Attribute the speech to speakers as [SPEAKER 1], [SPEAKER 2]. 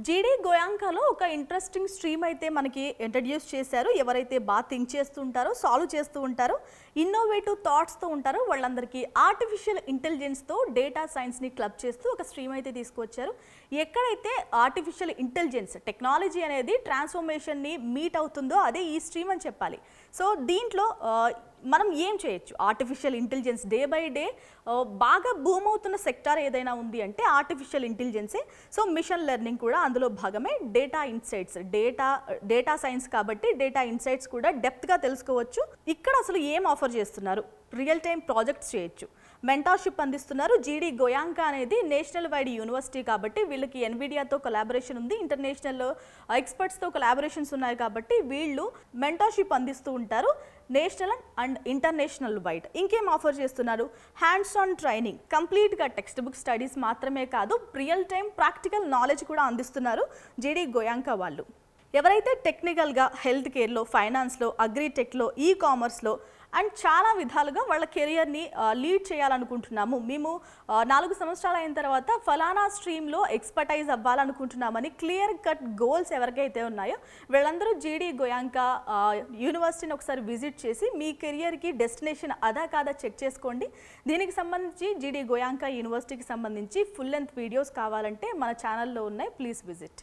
[SPEAKER 1] జీడీ గోయాంకాలో ఒక interesting stream అయితే మనకి ఇంట్రడ్యూస్ చేశారు. ఎవరైతే బాగా థింక్ చేస్తూ ఉంటారో, సాల్వ్ చేస్తూ ఉంటారో, ఇన్నోవేటివ్ థాట్స్తో ఉంటారో వాళ్ళందరికీ ఆర్టిఫిషియల్ ఇంటెలిజెన్స్తో డేటా సైన్స్ని క్లబ్ చేస్తూ ఒక స్ట్రీమ్ అయితే తీసుకొచ్చారు. ఎక్కడైతే ఆర్టిఫిషియల్ ఇంటెలిజెన్స్ టెక్నాలజీ అనేది ట్రాన్స్ఫర్మేషన్ని మీట్ అవుతుందో అదే ఈ స్ట్రీమ్ అని చెప్పాలి. సో దీంట్లో మనం ఏం చేయొచ్చు? Artificial intelligence day by day బాగా బూమ్ అవుతున్న సెక్టార్ ఏదైనా ఉంది అంటే ఆర్టిఫిషియల్ ఇంటెలిజెన్సే. సో మిషన్ లెర్నింగ్ కూడా అందులో భాగమే. డేటా ఇన్సైట్స్, డేటా సైన్స్ కాబట్టి డేటా ఇన్సైట్స్ కూడా డెప్త్గా తెలుసుకోవచ్చు. ఇక్కడ అసలు ఏం ఆఫర్ చేస్తున్నారు? రియల్ టైం ప్రాజెక్ట్స్ చేయొచ్చు, మెంటార్షిప్ అందిస్తున్నారు. జీడీ గోయాంకా అనేది నేషనల్ వైడ్ యూనివర్సిటీ కాబట్టి వీళ్ళకి ఎన్విడియాతో కొలాబరేషన్ ఉంది, ఇంటర్నేషనల్ ఎక్స్పర్ట్స్తో కొలాబరేషన్స్ ఉన్నాయి కాబట్టి వీళ్ళు మెంటార్షిప్ అందిస్తూ ఉంటారు నేషనల్ అండ్ ఇంటర్నేషనల్ వైడ్. ఇంకేం ఆఫర్ చేస్తున్నారు? హ్యాండ్స్ ఆన్ ట్రైనింగ్, కంప్లీట్గా టెక్స్ట్ బుక్ స్టడీస్ మాత్రమే కాదు, రియల్ టైం ప్రాక్టికల్ నాలెడ్జ్ కూడా అందిస్తున్నారు జీడీ గోయాంకా వాళ్ళు. ఎవరైతే టెక్నికల్గా హెల్త్ కేర్లో, ఫైనాన్స్లో, అగ్రిటెక్లో, ఈ కామర్స్లో అండ్ చాలా విధాలుగా వాళ్ళ కెరియర్ని లీడ్ చేయాలనుకుంటున్నాము, మేము 4 సంవత్సరాలు అయిన తర్వాత ఫలానా స్ట్రీమ్లో ఎక్స్పర్టైజ్ అవ్వాలనుకుంటున్నామని క్లియర్ కట్ గోల్స్ ఎవరికైతే ఉన్నాయో వీళ్ళందరూ జీడీ గోయాంకా యూనివర్సిటీని ఒకసారి విజిట్ చేసి మీ కెరియర్కి డెస్టినేషన్ అదా కాదా చెక్ చేసుకోండి. దీనికి సంబంధించి జీడీ గోయాంకా యూనివర్సిటీకి సంబంధించి ఫుల్ లెంత్ వీడియోస్ కావాలంటే మన ఛానల్లో ఉన్నాయి, ప్లీజ్ విజిట్.